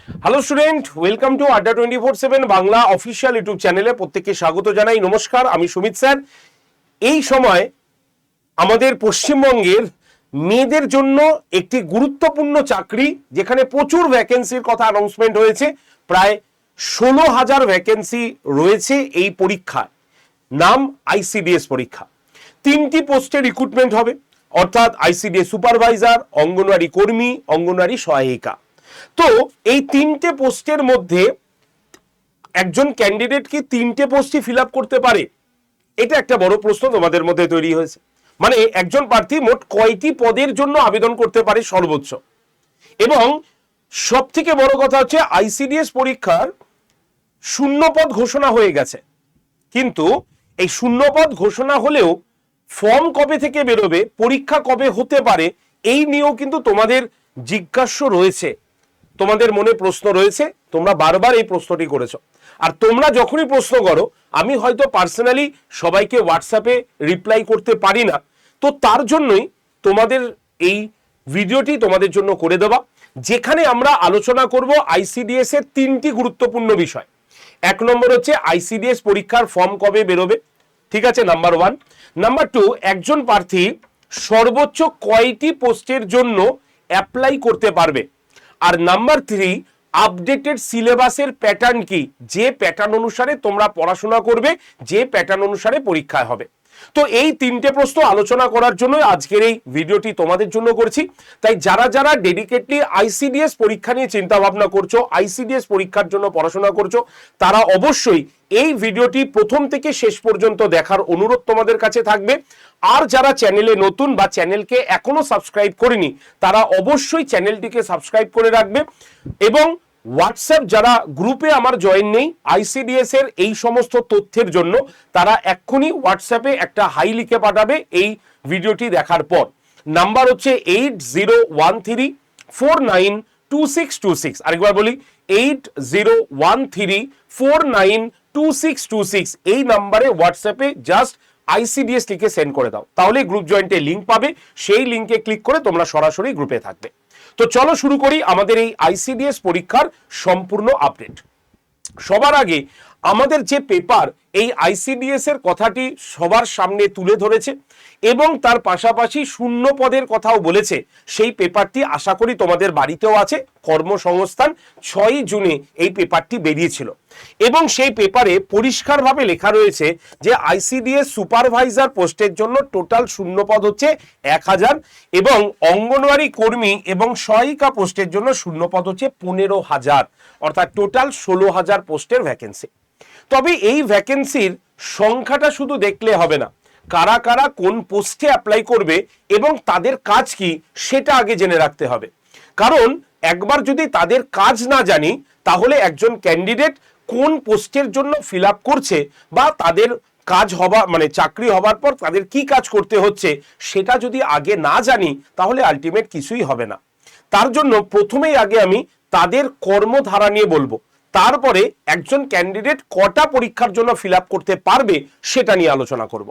Hello student, welcome to আড্ডা 24/7 Bangla official YouTube চ্যানেলে প্রত্যেককে স্বাগত জানাই। নমস্কার, আমি সুমিত স্যার। এই সময় আমাদের পশ্চিমবঙ্গের মেয়েদের জন্য একটি গুরুত্বপূর্ণ চাকরি, যেখানে প্রচুর ভ্যাকেন্সির কথা অ্যানাউন্সমেন্ট হয়েছে। প্রায় 16,000 ভ্যাকেন্সি রয়েছে এই পরীক্ষায়। নাম আইসিডিএস পরীক্ষা। 3টি পোস্টে রিক্রুটমেন্ট হবে, অর্থাৎ আইসিডিএস সুপারভাইজার, অঙ্গনওয়াড়ি কর্মী, অঙ্গনওয়াড়ি সহায়িকা। তো এই 3টে পোস্টের মধ্যে একজন ক্যান্ডিডেট কি 3টে পোস্টই ফিল আপ করতে পারে? এটা একটা বড় প্রশ্ন তোমাদের মধ্যে তৈরি হয়েছে। মানে একজন প্রার্থী মোট কয়টি পদের জন্য আবেদন করতে পারে সর্বোচ্চ? এবং সব থেকে বড় কথা হচ্ছে, আইসিডিএস পরীক্ষার শূন্যপদ ঘোষণা হয়ে গেছে, কিন্তু এই শূন্যপদ ঘোষণা হলেও ফর্ম কবে থেকে বেরোবে, পরীক্ষা কবে হতে পারে, এই নিয়েও কিন্তু তোমাদের জিজ্ঞাস্য রয়েছে, তোমাদের মনে প্রশ্ন রয়েছে। তোমরা বারবার এই প্রশ্নটি করেছো। আর তোমরা যখনই প্রশ্ন করো, আমি হয়তো পার্সোনালি সবাইকে হোয়াটসঅ্যাপে রিপ্লাই করতে পারি না, তো তার জন্যই তোমাদের এই ভিডিওটি তোমাদের জন্য করে দেওয়া, যেখানে আমরা আলোচনা করব আইসিডিএস এর 3টি গুরুত্বপূর্ণ বিষয়। 1 নম্বর হচ্ছে আইসিডিএস পরীক্ষার ফর্ম কবে বেরোবে, ঠিক আছে, নাম্বার 1। নাম্বার 2, একজন প্রার্থী সর্বোচ্চ কয়টি পোস্টের জন্য অ্যাপ্লাই করতে পারবে। আর নাম্বার 3, আপডেটেড সিলেবাসের প্যাটার্ন কি, যে প্যাটার্ন অনুসারে তোমরা পড়াশোনা করবে, যে প্যাটার্ন অনুসারে পরীক্ষায় হবে। তো এই 3টে প্রশ্ন আলোচনা করার জন্য আজকের এই ভিডিওটি তোমাদের জন্য করছি। তাই যারা যারা ডেডিকেটলি আইসিডিএস পরীক্ষা নিয়ে চিন্তা ভাবনা করছো, আইসিডিএস পরীক্ষার জন্য পড়াশোনা করছো, তারা অবশ্যই এই ভিডিওটি প্রথম থেকে শেষ পর্যন্ত দেখার অনুরোধ তোমাদের কাছে থাকবে। আর যারা চ্যানেলে নতুন বা চ্যানেলকে এখনো সাবস্ক্রাইব করেনি, তারা অবশ্যই চ্যানেলটিকে সাবস্ক্রাইব করে রাখবে। এবং হোয়াটসঅ্যাপ যারা গ্রুপে আমার জয়েন নেই আইসিডিএস এর এই সমস্ত তথ্যের জন্য, তারা এক্ষুনি হোয়াটসঅ্যাপে একটা হাই লিখে পাঠাবে এই ভিডিওটি দেখার পর। নাম্বার হচ্ছে 8013492626। আরেকবার বলি, 8013492626। এই নাম্বারে হোয়াটসঅ্যাপে জাস্ট আইসিডিএস লিখে সেন্ড করে দাও, তাহলে গ্রুপ জয়েন্টে লিঙ্ক পাবে। সেই লিঙ্কে ক্লিক করে তোমরা সরাসরি গ্রুপে থাকবে। তো চলো শুরু করি আমাদের এই আইসিডিএস পরীক্ষার সম্পূর্ণ আপডেট। সবার আগে আমাদের যে পেপার এই আইসিডিএস এর কথাটি সবার সামনে তুলে ধরেছে এবং তার পাশাপাশি শূন্য পদের কথাও বলেছে, সেই পেপারটি আশা করি তোমাদের বাড়িতেও আছে। কর্মসংস্থান 6 জুনে এই পেপারটি বেরিয়েছিল এবং সেই পেপারে পরিষ্কারভাবে লেখা রয়েছে যে আইসিডিএস সুপারভাইজার পোস্টের জন্য টোটাল শূন্য পদ হচ্ছে 1000 এবং অঙ্গনওয়াড়ি কর্মী এবং সহায়িকা পোস্টের জন্য শূন্য পদ হচ্ছে 15,000, অর্থাৎ টোটাল 16,000 পোস্টের ভ্যাকেন্সি। তবে এই ভ্যাকেন্সির সংখ্যাটা শুধু দেখলে হবে না, কারা কারা কোন পোস্টে অ্যাপ্লাই করবে এবং তাদের কাজ কি সেটা আগে জেনে রাখতে হবে। কারণ একবার যদি তাদের কাজ না জানি, তাহলে একজন ক্যান্ডিডেট কোন পোস্টের জন্য ফিল আপ করছে বা তাদের কাজ হওয়া মানে চাকরি হবার পর তাদের কি কাজ করতে হচ্ছে, সেটা যদি আগে না জানি, তাহলে আলটিমেট কিছুই হবে না। তার জন্য প্রথমেই আগে আমি তাদের কর্মধারা নিয়ে বলবো, তারপরে একজন ক্যান্ডিডেট কটা পরীক্ষার জন্য ফিল আপ করতে পারবে সেটা নিয়ে আলোচনা করব।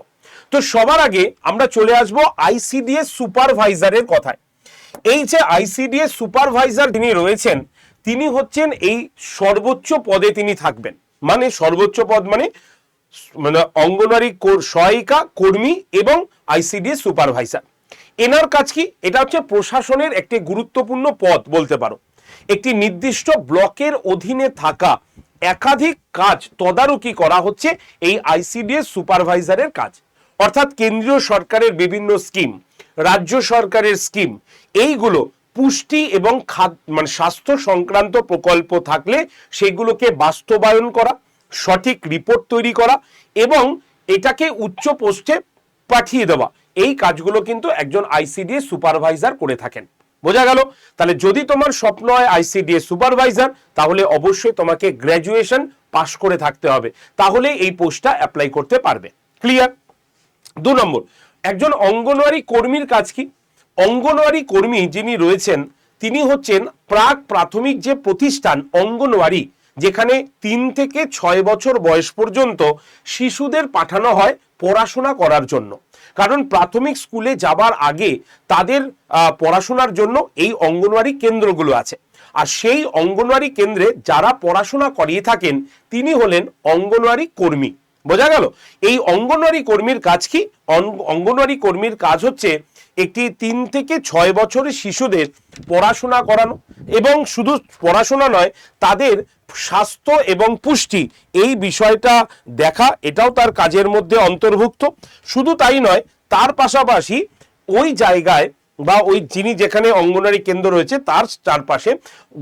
তো সবার আগে আমরা চলে আসব আইসিডিএস সুপারভাইজারের কথায়। এই যে আইসিডিএস সুপারভাইজার যিনি রয়েছেন, তিনি হচ্ছেন এই সর্বোচ্চ পদে তিনি থাকবেন। মানে সর্বোচ্চ পদ মানে অঙ্গনওয়াড়ি সহায়িকা কর্মী এবং আইসিডিএস সুপারভাইজার। এনার কাজ কি? এটা হচ্ছে প্রশাসনের একটি গুরুত্বপূর্ণ পদ বলতে পারো। একটি নির্দিষ্ট ব্লকের অধীনে থাকা একাধিক কাজ তদারকি করা হচ্ছে এই আইসিডিএস সুপারভাইজারের কাজ। অর্থাৎ কেন্দ্রীয় সরকারের বিভিন্ন স্কিম, রাজ্য সরকারের স্কিম, এইগুলো পুষ্টি এবং স্বাস্থ্য সংক্রান্ত প্রকল্প থাকলে সেগুলোকে বাস্তবায়ন করা, সঠিক রিপোর্ট তৈরি করা এবং এটাকে উচ্চ পোস্টে পাঠিয়ে দেওয়া, এই কাজগুলো কিন্তু একজন আইসিডিএস সুপারভাইজার করে থাকেন। বোঝা গেল? তাহলে যদি তোমার স্বপ্ন হয় আইসিডিএস সুপারভাইজার, তাহলে অবশ্যই তোমাকে গ্র্যাজুয়েশন পাশ করে থাকতে হবে, তাহলে এই পোস্টটা অ্যাপ্লাই করতে পারবে। ক্লিয়ার? 2 নম্বর, একজন অঙ্গনওয়াড়ি কর্মীর কাজ কি? অঙ্গনওয়াড়ি কর্মী যিনি রয়েছেন, তিনি হচ্ছেন প্রাক প্রাথমিক যে প্রতিষ্ঠান অঙ্গনওয়াড়ি, যেখানে 3 থেকে 6 বছর বয়স পর্যন্ত শিশুদের পাঠানো হয় পড়াশোনা করার জন্য। কারণ প্রাথমিক স্কুলে যাবার আগে তাদের পড়াশোনার জন্য এই অঙ্গনওয়াড়ি কেন্দ্রগুলো আছে। আর সেই অঙ্গনওয়াড়ি কেন্দ্রে যারা পড়াশোনা করিয়ে থাকেন তিনি হলেন অঙ্গনওয়াড়ি কর্মী। বোঝা গেল? এই অঙ্গনওয়াড়ি কর্মীর কাজ কি? অঙ্গনওয়াড়ি কর্মীর কাজ হচ্ছে একটি 3 থেকে 6 বছরের শিশুদের পড়াশোনা করানো, এবং শুধু পড়াশোনা নয়, তাদের স্বাস্থ্য এবং পুষ্টি এই বিষয়টা দেখা, এটাও তার কাজের মধ্যে অন্তর্ভুক্ত। শুধু তাই নয়, তার পাশাপাশি ওই জায়গায় বা ওই যিনি যেখানে অঙ্গনওয়াড়ি কেন্দ্র রয়েছে তার চারপাশে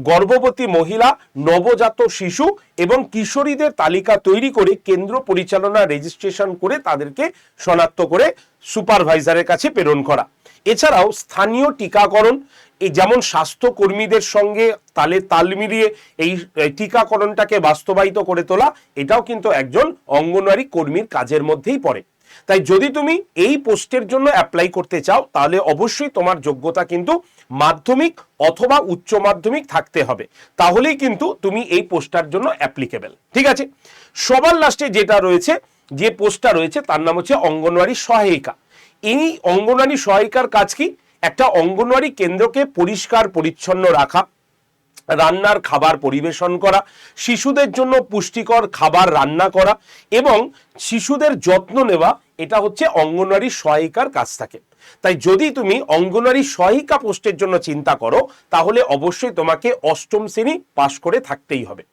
গর্ভবতী মহিলা, নবজাত শিশু এবং কিশোরীদের তালিকা তৈরি করে কেন্দ্র পরিচালনা রেজিস্ট্রেশন করে তাদেরকে শনাক্ত করে সুপারভাইজারের কাছে প্রেরণ করা। এছাড়াও স্থানীয় টিকাকরণ, এই যেমন স্বাস্থ্য কর্মীদের সঙ্গে তাল মিলিয়ে এই টিকাকরণটাকে বাস্তবায়িত করে তোলা, এটাও কিন্তু একজন অঙ্গনওয়াড়ি কর্মীর কাজের মধ্যেই পড়ে। তাই যদি তুমি এই পোস্টের জন্য অ্যাপ্লাই করতে চাও তাহলে অবশ্যই তোমার যোগ্যতা কিন্তু মাধ্যমিক অথবা উচ্চ মাধ্যমিক থাকতে হবে, তাহলেই কিন্তু তুমি এই পোস্টটার জন্য অ্যাপ্লিকেবল। ঠিক আছে? সবার লাস্টে যেটা রয়েছে, যে পোস্টটা রয়েছে তার নাম হচ্ছে অঙ্গনওয়াড়ি সহায়িকা। এই অঙ্গনওয়াড়ি সহায়িকার কাজ কি? একটা অঙ্গনওয়াড়ি কেন্দ্রকে পরিষ্কার পরিচ্ছন্ন রাখা, রান্নার খাবার পরিবেশন করা, শিশুদের জন্য পুষ্টিকর খাবার রান্না করা এবং শিশুদের যত্ন নেওয়া, এটা হচ্ছে অঙ্গনওয়াড়ি সহায়িকার কাজ থাকে। তাই যদি তুমি অঙ্গনওয়াড়ি সহায়িকা পোস্টের জন্য চিন্তা করো তাহলে অবশ্যই তোমাকে 8ম শ্রেণী পাশ করে থাকতেই হবে।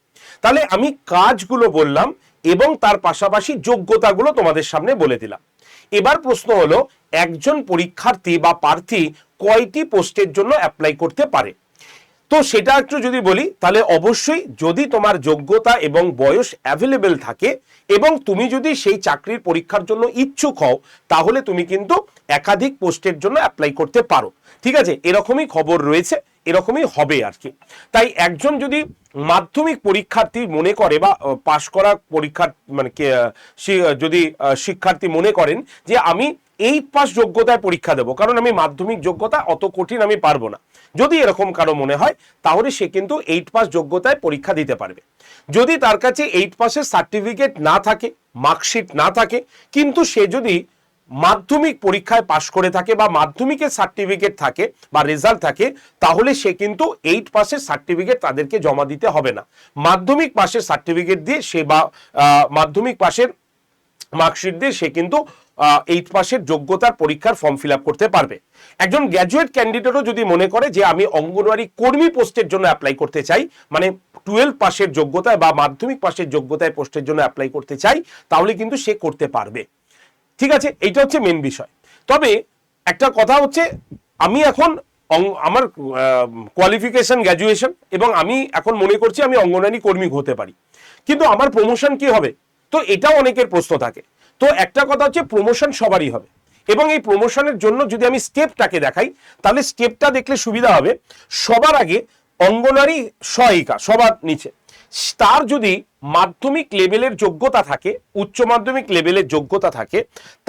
তাহলে আমি কাজগুলো বললাম এবং তার পাশাপাশি যোগ্যতাগুলো তোমাদের সামনে বলে দিলাম। এবার প্রশ্ন হলো, একজন পরীক্ষার্থী বা প্রার্থী কয়টি পোস্টের জন্য অ্যাপ্লাই করতে পারে? তো সেটা একটু যদি বলি তাহলে অবশ্যই যদি তোমার যোগ্যতা এবং বয়স অ্যাভেলেবেল থাকে এবং তুমি যদি সেই চাকরির পরীক্ষার জন্য ইচ্ছুক হও তাহলে তুমি কিন্তু একাধিক পোস্টের জন্য অ্যাপ্লাই করতে পারো। ঠিক আছে? এরকমই খবর রয়েছে, এরকমই হবে আর কি। তাই একজন যদি মাধ্যমিক পরীক্ষার্থী মনে করে বা পাশ করা পরীক্ষার মানে যদি শিক্ষার্থী মনে করেন যে আমি 8 পাস যোগ্যতায় পরীক্ষা দেবো, কারণ আমি মাধ্যমিক যোগ্যতা অত কঠিন আমি পারবো না, যদি এরকম কারো মনে হয় তাহলে সে কিন্তু 8 পাস যোগ্যতায় পরীক্ষা দিতে পারবে। যদি তার কাছে 8 পাসের সার্টিফিকেট না থাকে, মার্কশিট না থাকে, কিন্তু সে যদি মাধ্যমিক পরীক্ষায় পাশ করে থাকে বা মাধ্যমিকের সার্টিফিকেট থাকে বা রেজাল্ট থাকে, তাহলে সে কিন্তু 8 পাসের সার্টিফিকেট তাদেরকে জমা দিতে হবে না। মাধ্যমিক পাসের সার্টিফিকেট দিয়ে সে বা মাধ্যমিক পাসের মার্কশিট দিয়ে সে কিন্তু 8 পাসের যোগ্যতার পরীক্ষার ফর্ম ফিল আপ করতে পারবে। একজন গ্র্যাজুয়েট ক্যান্ডিডেটও যদি মনে করে যে আমি অঙ্গনওয়াড়ি কর্মী পোস্টের জন্য অ্যাপ্লাই করতে চাই, মানে 12 পাসের যোগ্যতায় বা মাধ্যমিক পাসের যোগ্যতায় পোস্টের জন্য অ্যাপ্লাই করতে চাই, তাহলে কিন্তু সে করতে পারবে। ঠিক আছে? এইটা হচ্ছে মেন বিষয়। তবে একটা কথা হচ্ছে, আমি এখন আমার কোয়ালিফিকেশন গ্র্যাজুয়েশন এবং আমি এখন মনে করছি আমি অঙ্গনওয়াড়ি কর্মী হতে পারি, কিন্তু আমার প্রমোশন কি হবে? তো এটাও অনেকের প্রশ্ন থাকে। তো একটা কথা হচ্ছে, প্রমোশন সবারই হবে এবং এই প্রমোশনের জন্য যদি আমি স্টেপটাকে দেখাই তাহলে স্টেপটা দেখলে সুবিধা হবে। সবার আগে অঙ্গনওয়াড়ি সহায়িকা সবার নিচে, তার যদি মাধ্যমিক লেভেলের যোগ্যতা থাকে, উচ্চ মাধ্যমিক লেভেলের যোগ্যতা থাকে,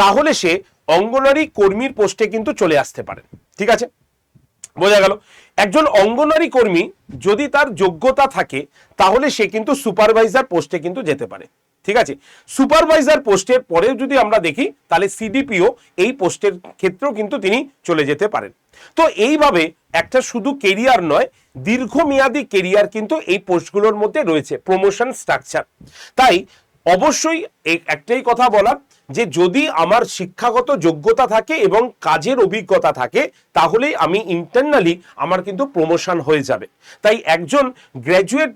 তাহলে সে অঙ্গনওয়াড়ি কর্মীর পোস্টে কিন্তু চলে আসতে পারে। ঠিক আছে? বোঝা গেল? একজন অঙ্গনওয়াড়ি কর্মী যদি তার যোগ্যতা থাকে তাহলে সে কিন্তু সুপারভাইজার পোস্টে কিন্তু যেতে পারে। ঠিক আছে? সুপারভাইজার পোস্টের পরেও যদি আমরা দেখি তাহলে সিডিপিও এই পোস্টের ক্ষেত্রেও কিন্তু তিনি চলে যেতে পারেন। তো এইভাবে একটা শুধু কেরিয়ার নয়, দীর্ঘমেয়াদী কেরিয়ার কিন্তু এই পোস্টগুলোর মধ্যে রয়েছে, প্রমোশন স্ট্রাকচার। তাই অবশ্যই একটাই কথা বলা যে যদি আমার শিক্ষাগত যোগ্যতা থাকে এবং কাজের অভিজ্ঞতা থাকে তাহলেই আমি ইন্টারনালি আমার কিন্তু প্রমোশন হয়ে যাবে। তাই একজন গ্র্যাজুয়েট,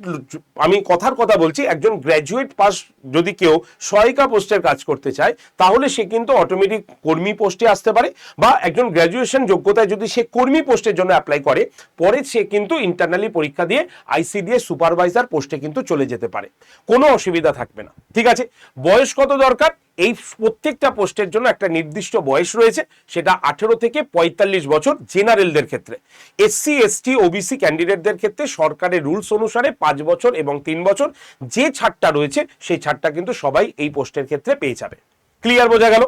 আমি কথার কথা বলছি, একজন গ্র্যাজুয়েট পাস যদি কেউ সহায়িকা পোস্টের কাজ করতে চায় তাহলে সে কিন্তু অটোমেটিক কর্মী পোস্টে আসতে পারে, বা একজন গ্র্যাজুয়েশন যোগ্যতায় যদি সে কর্মী পোস্টের জন্য অ্যাপ্লাই করে পরে সে কিন্তু ইন্টারনালি পরীক্ষা দিয়ে আইসিডিএস সুপারভাইজার পোস্টে কিন্তু চলে যেতে পারে, কোনো অসুবিধা থাকবে না। ঠিক আছে? বয়স কত দরকার? এই প্রত্যেকটা পোস্টের জন্য একটা নির্দিষ্ট বয়স রয়েছে, সেটা 18 থেকে 45 বছর জেনারেলদের ক্ষেত্রে। এসসি এসটি ওবিসি ক্যান্ডিডেটদের ক্ষেত্রে সরকারের রুলস অনুসারে 5 বছর এবং 3 বছর যে ছাড়টা রয়েছে সেই ছাড়টা কিন্তু সবাই এই পোস্টের ক্ষেত্রে পেয়ে যাবে। ক্লিয়ার? বোঝা গেল?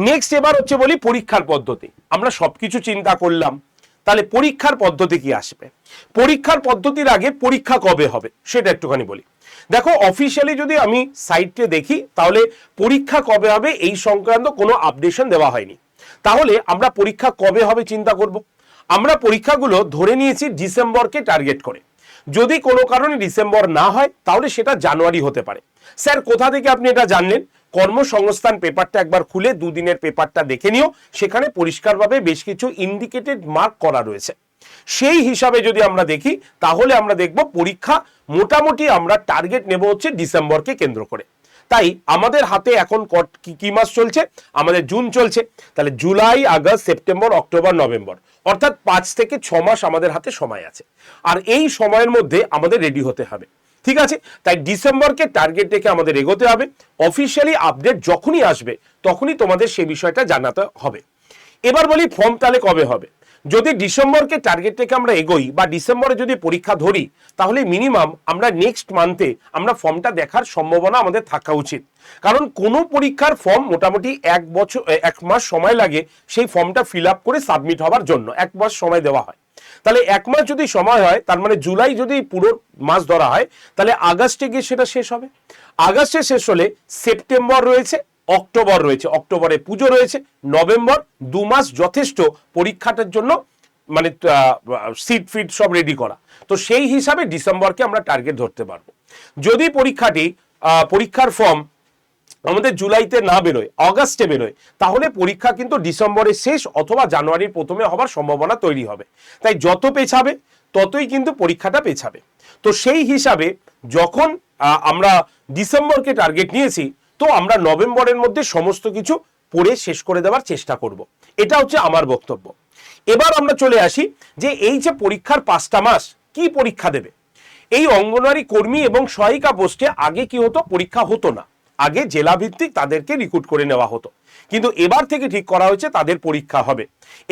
নেক্সট এবার হচ্ছে বলি পরীক্ষার পদ্ধতি। আমরা সবকিছু চিন্তা করলাম, তাহলে পরীক্ষার পদ্ধতি কি আসবে? পরীক্ষার পদ্ধতির আগে পরীক্ষা কবে হবে সেটা একটুখানি বলি। দেখো, অফিসিয়ালি যদি আমি সাইটে দেখি তাহলে পরীক্ষা কবে হবে এই সংক্রান্ত কোনো আপডেশন দেওয়া হয়নি। তাহলে আমরা পরীক্ষা কবে হবে চিন্তা করব। আমরা পরীক্ষাগুলো ধরে নিয়েছি ডিসেম্বরকে টার্গেট করে। যদি কোনো কারণে ডিসেম্বর না হয় তাহলে সেটা জানুয়ারি হতে পারে। স্যার কোথা থেকে আপনি এটা জানলেন? কর্মসংস্থান পেপারটা একবার খুলে দুদিনের পেপারটা দেখে নিও, সেখানে পরিষ্কারভাবে বেশ কিছু ইন্ডিকেটেড মার্ক করা রয়েছে। সেই হিসাবে যদি আমরা দেখি তাহলে আমরা দেখব পরীক্ষা মোটামুটি আমরা টার্গেট নেব হচ্ছে ডিসেম্বরকে কেন্দ্র করে। তাই আমাদের হাতে এখন কি মাস চলছে? আমাদের জুন চলছে, তাহলে July, August, September, October, November, অর্থাৎ 5 থেকে 6 মাস আমাদের হাতে সময় আছে। আর এই সময়ের মধ্যে আমাদের রেডি হতে হবে, ঠিক আছে? তাই ডিসেম্বরকে টার্গেট রেখে আমাদের এগোতে হবে। অফিসিয়ালি আপডেট যখনই আসবে তখনই তোমাদের সেই বিষয়টা জানাতে হবে। এবার বলি ফর্ম তাহলে কবে হবে? যদি ডিসেম্বরকে টার্গেট রেখে আমরা এগোই বা ডিসেম্বরে যদি পরীক্ষা ধরি তাহলে মিনিমাম আমরা নেক্সট মান্থে আমরা ফর্মটা দেখার সম্ভাবনা আমাদের থাকা উচিত। কারণ কোনো পরীক্ষার ফর্ম মোটামুটি 1 মাস সময় লাগে সেই ফর্মটা ফিল আপ করে সাবমিট হওয়ার জন্য 1 মাস সময় দেওয়া হয়। তাহলে 1 মাস যদি সময় হয়, তার মানে জুলাই যদি পুরো মাস ধরা হয় তাহলে আগস্টে গিয়ে সেটা শেষ হবে। আগস্টে শেষ হলে সেপ্টেম্বর রয়েছে, অক্টোবর রয়েছে, অক্টোবরে পুজো রয়েছে, নভেম্বর, 2 মাস যথেষ্ট পরীক্ষাটার জন্য, মানে সিট ফিট সব রেডি করা। তো সেই হিসাবে ডিসেম্বরকে আমরা টার্গেট ধরতে পারবো। যদি পরীক্ষার ফর্ম আমাদের জুলাইতে না বেরোয়, অগাস্টে বেরোয়, তাহলে পরীক্ষা কিন্তু ডিসেম্বরের শেষ অথবা জানুয়ারির প্রথমে হবার সম্ভাবনা তৈরি হবে। তাই যত পেছাবে ততই কিন্তু পরীক্ষাটা পেছাবে। তো সেই হিসাবে যখন আমরা ডিসেম্বরকে টার্গেট নিয়েছি, তো আমরা নভেম্বরের মধ্যে সমস্ত কিছু পড়ে শেষ করে দেওয়ার চেষ্টা করব। এটা হচ্ছে আমার বক্তব্য। এবার আমরা চলে আসি যে এই যে পরীক্ষার 5টা মাস কি পরীক্ষা দেবে। এই অঙ্গনওয়াড়ি কর্মী এবং সহায়িকা পোস্টে আগে কি হতো? পরীক্ষা হতো না, আগে জেলা ভিত্তিক তাদেরকে রিক্রুট করে নেওয়া হতো। কিন্তু এবার থেকে ঠিক করা হয়েছে তাদের পরীক্ষা হবে,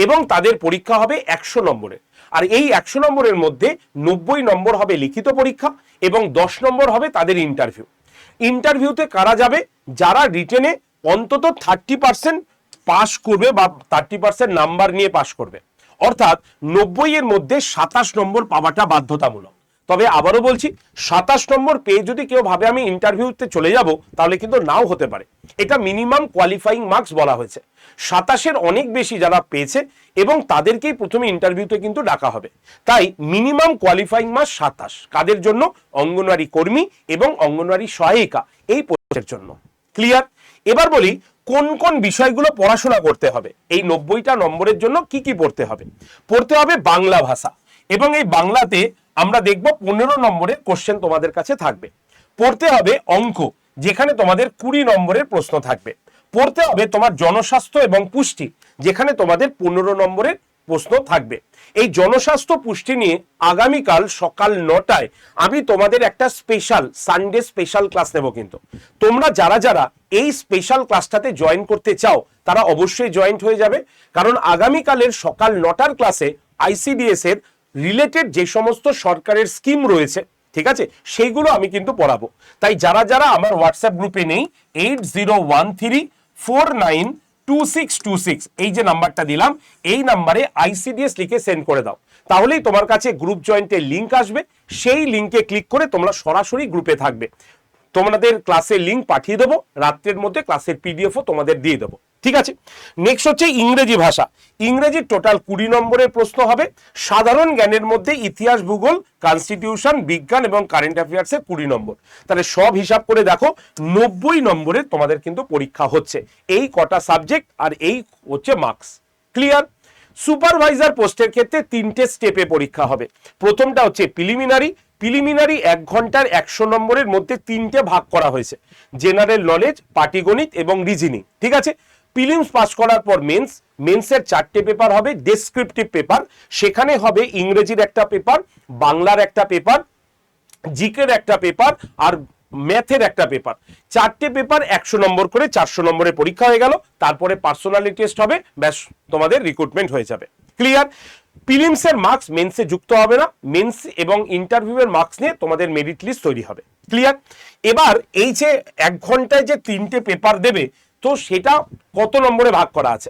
এবং তাদের পরীক্ষা হবে 100 নম্বরের। আর এই 100 নম্বরের মধ্যে 90 নম্বর হবে লিখিত পরীক্ষা এবং 10 নম্বর হবে তাদের ইন্টারভিউ। ইন্টারভিউতে কারা যাবে? যারা রিটেনে অন্তত 30% পাস করবে বা 30% নাম্বার নিয়ে পাস করবে, অর্থাৎ 90 এর মধ্যে 27 নম্বর পাওয়াটা বাধ্যতামূলক। তবে আবারও বলছি, 27 নম্বর পেয়ে যদি কেউ ভাবে আমি ইন্টারভিউতে চলে যাব, তাহলে কিন্তু নাও হতে পারে। এটা মিনিমাম কোয়ালিফাইং মার্কস বলা হয়েছে। 27-এর অনেক বেশি যারা পেয়েছে এবং তাদেরকেই প্রথমে ইন্টারভিউতে কিন্তু ডাকা হবে। তাই মিনিমাম কোয়ালিফাইং মার্কস 27। কাদের জন্য? অঙ্গনওয়াড়ি কর্মী এবং অঙ্গনওয়াড়ি সহায়িকা এই পোস্টের জন্য। ক্লিয়ার? এবার বলি কোন কোন বিষয়গুলো পড়াশোনা করতে হবে। এই 90টা নম্বরের জন্য কি কি পড়তে হবে? পড়তে হবে বাংলা ভাষা, এবং এই বাংলাতে আমরা দেখব 15 নম্বরের কোশ্চেন তোমাদের কাছে থাকবে। পড়তে হবে অঙ্ক, যেখানে তোমাদের 20 নম্বরের প্রশ্ন থাকবে। পড়তে হবে তোমার জনস্বাস্থ্য এবং পুষ্টি, যেখানে তোমাদের 15 নম্বরের প্রশ্ন থাকবে। এই জনস্বাস্থ্য পুষ্টি নিয়ে আগামীকাল সকাল 9টায় আমি তোমাদের একটা স্পেশাল সানডে স্পেশাল ক্লাস নেব। কিন্তু তোমরা যারা যারা এই স্পেশাল ক্লাসটাতে জয়েন করতে চাও তারা অবশ্যই জয়েন্ট হয়ে যাবে, কারণ আগামীকালের সকাল 9টার ক্লাসে ICDS এর রিলেটেড যে সমস্ত সরকারের স্কিম রয়েছে, ঠিক আছে, সেইগুলো আমি কিন্তু পড়াবো। তাই যারা যারা আমার হোয়াটসঅ্যাপ গ্রুপে নেই, 8013492626 এই যে নাম্বারটা দিলাম, এই নাম্বারে ICDS লিখে সেন্ড করে দাও। তাহলেই তোমার কাছে গ্রুপ জয়েন্টের লিঙ্ক আসবে। সেই লিঙ্কে ক্লিক করে তোমরা সরাসরি গ্রুপে থাকবে। তোমাদের ক্লাসের লিঙ্ক পাঠিয়ে দেবো, রাত্রের মধ্যে ক্লাসের PDF-ও তোমাদের দিয়ে দেবো। ঠিক আছে? নেক্সট হচ্ছে ইংরেজি ভাষা। ইংরেজির টোটাল 20 নম্বরের প্রশ্ন হবে। সাধারণ জ্ঞানের মধ্যে ইতিহাস, ভূগোল, কনস্টিটিউশন, বিজ্ঞান এবং কারেন্ট অ্যাফেয়ার্সে 20 নম্বর। তাহলে সব হিসাব করে দেখো 90 নম্বরের তোমাদের কিন্তু পরীক্ষা হচ্ছে। এই কটা সাবজেক্ট আর এই হচ্ছে মার্কস। ক্লিয়ার? সুপারভাইজার পোস্টের ক্ষেত্রে 3টে স্টেপে পরীক্ষা হবে। প্রথমটা হচ্ছে প্রিলিমিনারি। 1 ঘন্টার 100 নম্বরের মধ্যে 3টে ভাগ করা হয়েছে: জেনারেল নলেজ, পাটিগণিত এবং রিজনিং। ঠিক আছে? প্রিলিমস পাস করার পর মেন্সের 4টে পেপার হবে, ডেসক্রিপটিভ পেপার। সেখানে হবে ইংরেজির একটা পেপার, বাংলার একটা পেপার, জিকের একটা পেপার আর ম্যাথের একটা পেপার। 4টে পেপার 100 নম্বর করে, 400 নম্বরের পরীক্ষা হয়ে গেল। তারপরে পার্সোনালিটি টেস্ট হবে, ব্যাস তোমাদের রিক্রুটমেন্ট হয়ে যাবে। ক্লিয়ার? প্রিলিমসের মার্কস মেন্সে যুক্ত হবে না, মেন্স এবং ইন্টারভিউয়ের মার্কস নিয়ে তোমাদের মেরিট লিস্ট তৈরি হবে। ক্লিয়ার? এবার এই যে 1 ঘন্টায় যে 3টে পেপার দেবে, তো সেটা কত নম্বরে ভাগ করা আছে?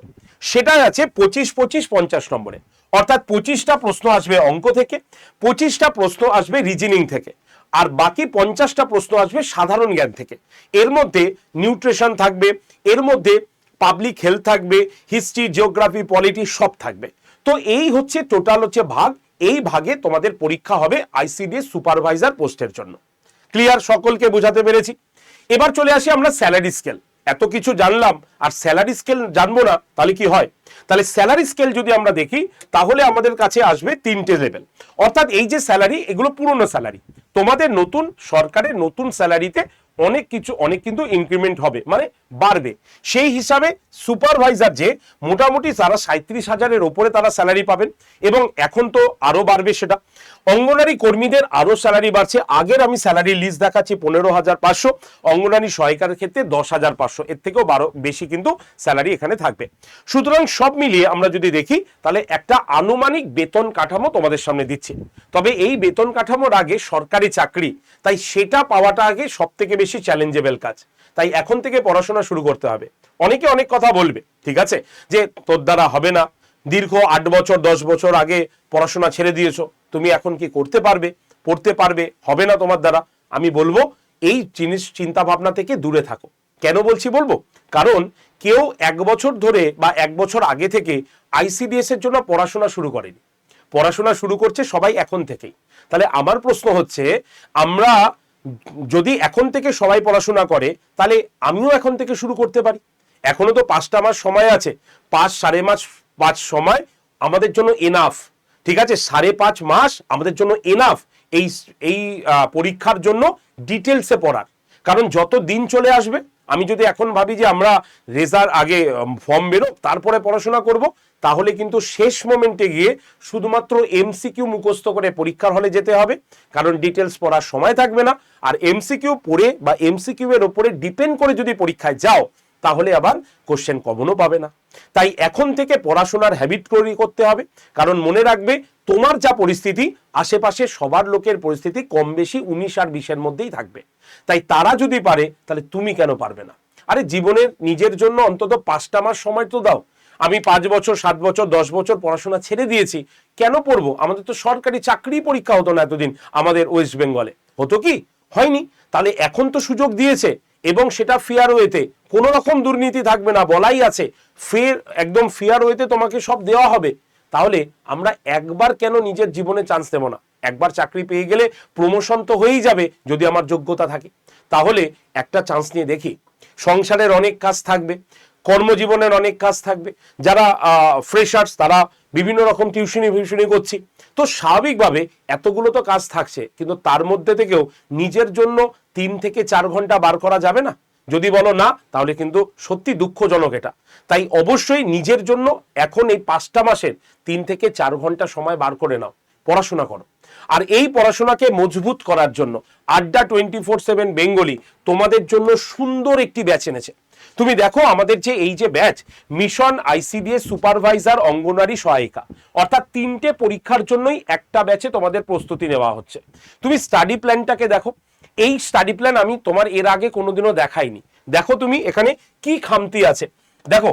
সেটাই আছে 25, 25, 50 নম্বরে। অর্থাৎ 25টা প্রশ্ন আসবে অঙ্ক থেকে, 25টা প্রশ্ন আসবে রিজনিং থেকে, আর বাকি 50টা প্রশ্ন আসবে সাধারণ জ্ঞান থেকে। এর মধ্যে নিউট্রিশন থাকবে, এর মধ্যে পাবলিক হেলথ থাকবে, হিস্ট্রি, জিওগ্রাফি, পলিটি সব থাকবে। তো এই হচ্ছে টোটাল হচ্ছে ভাগ। এই ভাগে তোমাদের পরীক্ষা হবে আইসিডিএস সুপারভাইজার পোস্টের জন্য। ক্লিয়ার? সকলকে বোঝাতে পেরেছি? এবার চলে আসি আমরা স্যালারি স্কেল। এত কিছু জানলাম আর স্যালারি স্কেল জানবো না তাহলে কি হয়? তাহলে স্যালারি স্কেল যদি আমরা দেখি তাহলে আমাদের কাছে আসবে তিনটে লেভেল। অর্থাৎ এই যে স্যালারি, এগুলো পুরনো স্যালারি। তোমাদের নতুন সরকারের নতুন স্যালারিতে অনেক কিন্তু ইনক্রিমেন্ট হবে, মানে বাড়বে। সেই হিসাবে সুপারভাইজার যে মোটামুটি তারা 37,000-এর ওপরে তারা স্যালারি পাবেন, এবং এখন তো আরো বাড়বে সেটা। অঙ্গনারী কর্মীদের আরো স্যালারি বাড়ছে। আগের আমি স্যালারি লিস্ট দেখাচ্ছি 15,500, অঙ্গনারী সহায়িকার ক্ষেত্রে 10,500, এর থেকেও বেশি কিন্তু স্যালারি এখানে থাকবে। সুতরাং সব মিলিয়ে আমরা যদি দেখি তাহলে একটা আনুমানিক বেতন কাঠামো তোমাদের সামনে দিচ্ছি। তবে এই বেতন কাঠামোর আগে সরকারি চাকরি, তাই সেটা পাওয়াটা আগে সব থেকে বেশি চ্যালেঞ্জেবল কাজ। তাই এখন থেকে পড়াশোনা শুরু করতে হবে। অনেকে অনেক কথা বলবে, ঠিক আছে, যে তোর দ্বারা হবে না, দীর্ঘ 8 বছর 10 বছর আগে পড়াশোনা ছেড়ে দিয়েছো, তুমি এখন কি করতে পারবে, পড়তে পারবে, হবে না তোমার দ্বারা। আমি বলবো এই চিন্তা ভাবনা থেকে দূরে থাকো। কেন বলবো, কারণ কেউ 1 বছর ধরে বা 1 বছর আগে থেকে আইসিডিএস এর জন্য পড়াশোনা শুরু করেনি। পড়াশোনা শুরু করছে সবাই এখন থেকেই। তাহলে আমার প্রশ্ন হচ্ছে, আমরা যদি এখন থেকে সবাই পড়াশোনা করে তাহলে আমিও এখন থেকে শুরু করতে পারি। এখনো তো 5টা মাস সময় আছে। 5 সময় আমাদের জন্য এনাফ, ঠিক আছে? 5.5 মাস আমাদের জন্য এনাফ এই পরীক্ষার জন্য ডিটেলসে পড়ার। কারণ যত দিন চলে আসবে, আমি যদি এখন ভাবি যে আমরা রেজাল্ট আগে ফর্ম বেরো তারপরে পড়াশোনা করব, তাহলে কিন্তু শেষ মোমেন্টে গিয়ে শুধুমাত্র এমসিকিউ মুখস্থ করে পরীক্ষার হলে যেতে হবে, কারণ ডিটেলস পড়ার সময় থাকবে না। আর এমসিকিউ পড়ে বা এমসিকিউ এর উপরে ডিপেন্ড করে যদি পরীক্ষায় যাও তাহলে আবার কোশ্চেন কমনও পাবে না। তাই এখন থেকে পড়াশোনার হ্যাবিট তৈরি করতে হবে। কারণ মনে রাখবে, তোমার যা পরিস্থিতি, আশেপাশে সবার লোকের পরিস্থিতি কম বেশি 19 আর 20-এর মধ্যেই থাকবে। তাই তারা যদি পারে তাহলে তুমি কেন পারবে না? আরে জীবনের নিজের জন্য অন্তত 5টা মাস সময় তো দাও। আমি 5 বছর 7 বছর 10 বছর পড়াশোনা ছেড়ে দিয়েছি, কেন পড়বো? আমাদের তো সরকারি চাকরি পরীক্ষা হতো না এতদিন আমাদের ওয়েস্ট বেঙ্গলে, হতো কি? হয়নি। তাহলে এখন তো সুযোগ দিয়েছে, এবং সেটা ফেয়ার ওয়েতে, কোনো রকম দুর্নীতি থাকবে না, বলাই আছে একদম ফেয়ার ওয়েতে তোমাকে সব দেওয়া হবে। তাহলে আমরা একবার কেন নিজের জীবনে চান্স দেব না? একবার চাকরি পেয়ে গেলে প্রমোশন তো হয়েই যাবে যদি আমার যোগ্যতা থাকে। তাহলে একটা চান্স নিয়ে দেখি। সংসারের অনেক কাজ থাকবে, কর্মজীবনের অনেক কাজ থাকবে। যারা ফ্রেশার্স তারা বিভিন্ন রকম টিউশনি করছি, তো স্বাভাবিকভাবে এতগুলো তো কাজ থাকছে, কিন্তু তার মধ্যে থেকেও নিজের জন্য 3 থেকে 4 ঘন্টা বার করা যাবে না? যদি বলো না, তাহলে কিন্তু সত্যি দুঃখজনক এটা। তাই অবশ্যই নিজের জন্য এখন এই 5টা মাসের 3 থেকে 4 ঘন্টা সময় বার করে নাও, পড়াশোনা করো। আর এই পড়াশোনাকে মজবুত করার জন্য আড্ডা 24/7 বেঙ্গলি তোমাদের জন্য সুন্দর একটি ব্যাচ এনেছে। তুমি দেখো, আমাদের যে এই যে ব্যাচ, মিশন আইসিডিএস সুপারভাইজার অঙ্গনারী সহায়িকা, অর্থাৎ 3টে পরীক্ষার জন্যই একটা ব্যাচে তোমাদের প্রস্তুতি নেওয়া হচ্ছে। তুমি স্টাডি প্ল্যানটাকে দেখো। এই স্টাডি প্ল্যান আমি তোমার এর আগে কোনোদিনও দেখাইনি। দেখো তুমি এখানে কি খামতি আছে। দেখো,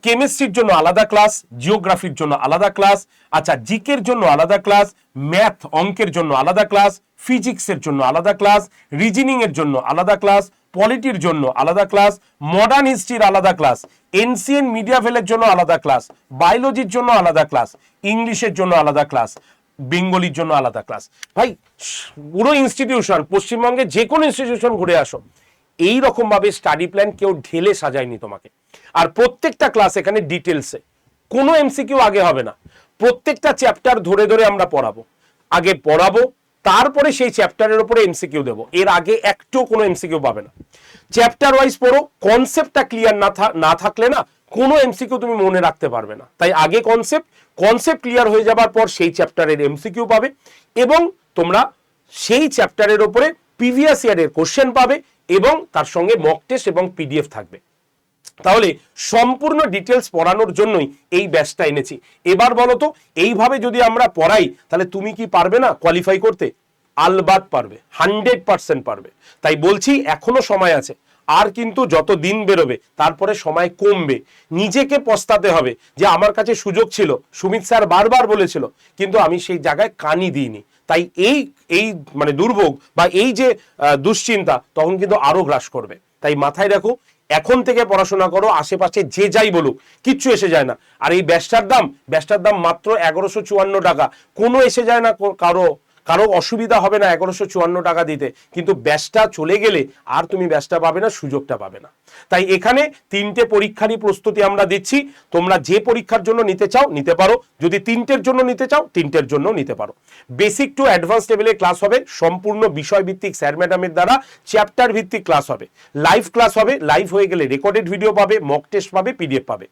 কেমিস্ট্রির জন্য আলাদা ক্লাস, জিওগ্রাফির জন্য আলাদা ক্লাস, আচ্ছা জিকের জন্য আলাদা ক্লাস, ম্যাথ অঙ্কের জন্য আলাদা ক্লাস, ফিজিক্সের জন্য আলাদা ক্লাস, রিজনিং এর জন্য আলাদা ক্লাস, পলিটির জন্য আলাদা ক্লাস, মডার্ন হিস্ট্রির আলাদা ক্লাস, এনসিএন মিডিয়াভেলের জন্য আলাদা ক্লাস, বায়োলজির জন্য আলাদা ক্লাস, ইংলিশের জন্য আলাদা ক্লাস, বেঙ্গলির জন্য আলাদা ক্লাস। ভাই, পুরো ইনস্টিটিউশন, পশ্চিমবঙ্গে যে কোনো ইনস্টিটিউশন ঘুরে আসো, এই রকম ভাবে স্টাডি প্ল্যান কেউ ঢেলে সাজায়নি তোমাকে। আর প্রত্যেকটা ক্লাস এখানে ডিটেলসে, কোনো এমসিকিউ আগে হবে না। প্রত্যেকটা চ্যাপ্টার ধরে ধরে আমরা পড়াবো, আগে পড়াবো, তারপরে সেই চ্যাপ্টারের উপরে এমসিকিউ দেবো। এর আগে একটু কোনো এমসিকিউ পাবে না। চ্যাপ্টার ওয়াইজ পড়ো, কনসেপ্টটা ক্লিয়ার না থাকলে না কোনো এমসিকিউ তুমি মনে রাখতে পারবে না। তাই আগে কনসেপ্ট ক্লিয়ার হয়ে যাবার পর সেই চ্যাপ্টারের এমসিকিউ পাবে, এবং তোমরা সেই চ্যাপ্টারের উপরে প্রিভিয়াস ইয়ারের কোশ্চেন পাবে, এবং তার সঙ্গে মক টেস্ট এবং পিডিএফ থাকবে। তাহলে সম্পূর্ণ ডিটেলস পড়ানোর জন্যই এই ব্যাচটা এনেছি। এবার বলো তো, এইভাবে যদি আমরা পড়াই তাহলে তুমি কি পারবে না কোয়ালিফাই করতে? আলবাত পারবে, 100% পারবে। তাই বলছি এখনো সময় আছে। আর কিন্তু যত দিন বেরোবে তারপরে সময় কমবে। নিজেকে পস্তাতে হবে যে আমার কাছে সুযোগ ছিল, সুমিত স্যার বারবার বলেছিল, কিন্তু আমি সেই জায়গায় কানই দিইনি। তাই এই মানে দুর্ভোগ বা এই যে দুশ্চিন্তা তখন কিন্তু আরো গ্রাস করবে। তাই মাথায় রাখো, এখন থেকে পড়াশোনা করো, আশেপাশে যে যাই বলুক কিচ্ছু এসে যায় না। আর এই ব্যাচটার দাম মাত্র 1154 টাকা, কোনো এসে যায় না কারো অসুবিধা হবে না 1154 টাকা দিতে, কিন্তু ব্যাচটা চলে গেলে আর তুমি ব্যাচটা পাবে না, সুযোগটা পাবে না। তাই এখানে 3টে পরীক্ষারই প্রস্তুতি আমরা দিচ্ছি, তোমরা যে পরীক্ষার জন্য নিতে চাও নিতে পারো, যদি 3টের জন্য নিতে চাও 3টের জন্য নিতে পারো। বেসিক টু অ্যাডভান্স লেভেলের ক্লাস হবে, সম্পূর্ণ বিষয় ভিত্তিক স্যার ম্যাডামের দ্বারা চ্যাপ্টার ভিত্তিক ক্লাস হবে, লাইভ ক্লাস হবে, লাইভ হয়ে গেলে রেকর্ডেড ভিডিও পাবে, মক টেস্ট পাবে, পিডিএফ পাবে।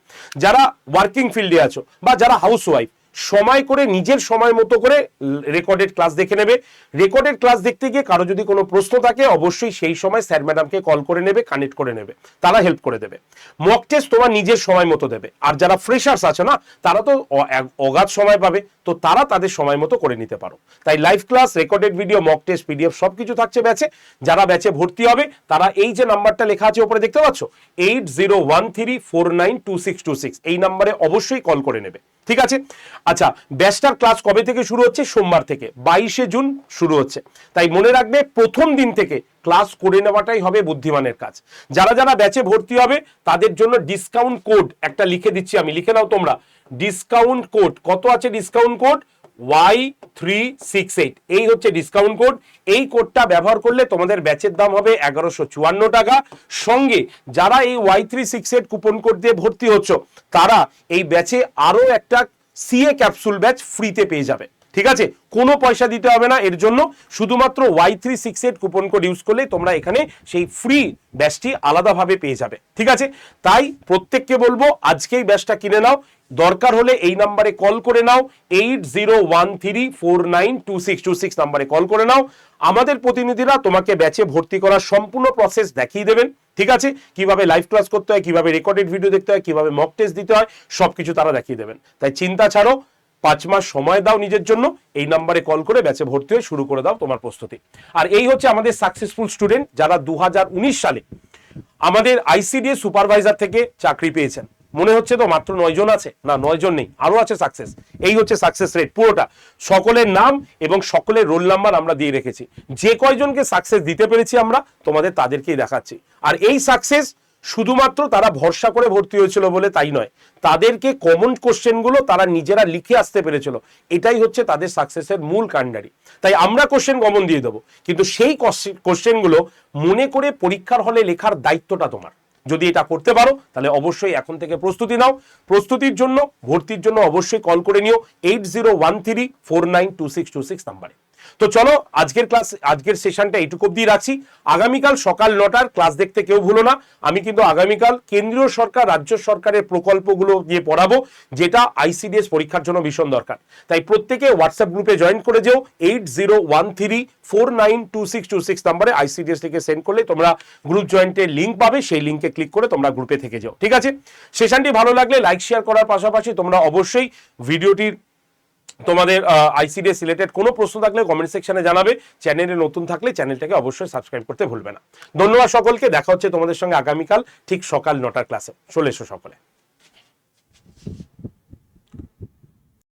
যারা ওয়ার্কিং ফিল্ডে আছো বা যারা হাউসওয়াইফ, সময় করে নিজের সময় মতো করে রেকর্ডেড ক্লাস দেখে নেবে। রেকর্ডেড ক্লাস দেখতে গিয়ে কারো যদি কোনো প্রশ্ন থাকে অবশ্যই সেই সময় স্যার ম্যাডামকে কল করে নেবে, কানেক্ট করে নেবে, তারা হেল্প করে দেবে। মক টেস্ট তোমার নিজের সময় মতো দেবে। আর যারা ফ্রেশার্স আছে না, তারা তো অগাধ সময় পাবে, তো তারা তাদের সময় মতো করে নিতে পারো। তাই live class, recorded video, mock test, PDF সবকিছু থাকছে ব্যাচে। যারা ব্যাচে ভর্তি হবে তারা এই যে নাম্বারটা লেখা আছে উপরে দেখতে পাচ্ছ 8013492626, এই নাম্বারে অবশ্যই কল করে নেবে, ঠিক আছে? আচ্ছা, ব্যাচটার ক্লাস কবে থেকে শুরু হচ্ছে? সোমবার থেকে 22শে জুন শুরু হচ্ছে। তাই মনে রাখবে প্রথম দিন থেকে ক্লাস করে নেওয়াটাই হবে বুদ্ধিমানের কাজ। যারা যারা ব্যাচে ভর্তি হবে তাদের জন্য ডিসকাউন্ট কোড একটা লিখে দিচ্ছি আমি, লিখে নাও তোমরা। ডিসকাউন্ট কোড কত আছে? ডিসকাউন্ট কোড Y368, এই হচ্ছে ডিসকাউন্ট কোড। এই কোডটা ব্যবহার করলে তোমাদের ব্যাচের দাম হবে 1154 টাকা। সঙ্গে যারা এই Y368 কুপন কোড দিয়ে ভর্তি হচ্ছ তারা এই ব্যাচে আরো একটা সিএ ক্যাপসুল ব্যাচ ফ্রিতে পেয়ে যাবে, ঠিক আছে? কোনো পয়সা দিতে হবে না এর জন্য, শুধুমাত্র Y368 কুপন কোড ইউজ করলে তোমরা এখানে সেই ফ্রি ব্যাচটি আলাদাভাবে পেয়ে যাবে, ঠিক আছে? তাই প্রত্যেককে বলবো আজকেই ব্যাচটা কিনে নাও, দরকার হলে এই নাম্বারে কল করে নাও, 8013492626 নাম্বারে কল করে নাও। আমাদের প্রতিনিধিরা তোমাকে ব্যাচে ভর্তি করার সম্পূর্ণ প্রসেস দেখিয়ে দেবেন, ঠিক আছে? কিভাবে লাইভ ক্লাস করতে হয়, কিভাবে রেকর্ডেড ভিডিও দেখতে হয়, কিভাবে মক টেস্ট দিতে হয়, সবকিছু তারা দেখিয়ে দেবেন। তাই চিন্তা ছাড়ো, 5 মাস সময় দাও নিজের জন্য, এই নাম্বারে কল করে ব্যাচে ভর্তি হয়ে শুরু করে দাও তোমার প্রস্তুতি। আর এই হচ্ছে আমাদের সাকসেসফুল স্টুডেন্ট যারা 2019 সালে আমাদের আইসিডিএস সুপারভাইজার থেকে চাকরি পেয়েছেন। মনে হচ্ছে তো মাত্র 9 জন আছে, না 9 জন নেই, আরো আছে সাকসেস। এই হচ্ছে সাকসেস রেট পুরোটা, সকলের নাম এবং সকলের রোল নাম্বার আমরা দিয়ে রেখেছি। যে কয়জনকে সাকসেস দিতে পেরেছি আমরা তোমাদের তাদেরকেই দেখাচ্ছি। আর এই সাকসেস শুধুমাত্র তারা ভরসা করে ভর্তি হয়েছিল বলে তাই নয়, তাদেরকে কমন কোশ্চেনগুলো তারা নিজেরা লিখে আসতে পেরেছিল, এটাই হচ্ছে তাদের সাকসেসের মূল কাণ্ডারি। তাই আমরা কোশ্চেন কমন দিয়ে দেবো, কিন্তু সেই কোশ্চেনগুলো মনে করে পরীক্ষার হলে লেখার দায়িত্বটা তোমার। যদি এটা করতে পারো তাহলে অবশ্যই এখন থেকে প্রস্তুতি নাও। প্রস্তুতির জন্য, ভর্তির জন্য অবশ্যই কল করে নিও 8013492626 নাম্বারে। তো চলো আজকের সেশনটা এইটুকু অবধি রাখছি। আগামীকাল সকাল 9টার ক্লাস দেখতে কেউ ভুলো না। আমি কিন্তু আগামীকাল কেন্দ্রীয় সরকার, রাজ্য সরকারের প্রকল্পগুলো দিয়ে পড়াবো, যেটা আইসিডিএস পরীক্ষার জন্য ভীষণ দরকার। তাই প্রত্যেকে হোয়াটসঅ্যাপ গ্রুপে জয়েন করে যেও, 8013492626 নাম্বারে আইসিডিএস থেকে সেন্ড করলে তোমরা গ্রুপ জয়েন্টের লিঙ্ক পাবে, সেই লিঙ্কে ক্লিক করে তোমরা গ্রুপে থেকে যাও, ঠিক আছে? সেশনটি ভালো লাগলে লাইক শেয়ার করার পাশাপাশি তোমরা অবশ্যই ভিডিওটির তোমাদের আইসিডিএস রিলেটেড কোনো প্রশ্ন থাকলে কমেন্ট সেকশনে জানাবে। চ্যানেলে নতুন থাকলে চ্যানেলটাকে অবশ্যই সাবস্ক্রাইব করতে ভুলবে না। ধন্যবাদ সকলকে, দেখা হচ্ছে তোমাদের সঙ্গে আগামীকাল ঠিক সকাল 9টার ক্লাসে। চলে এসো সকলে।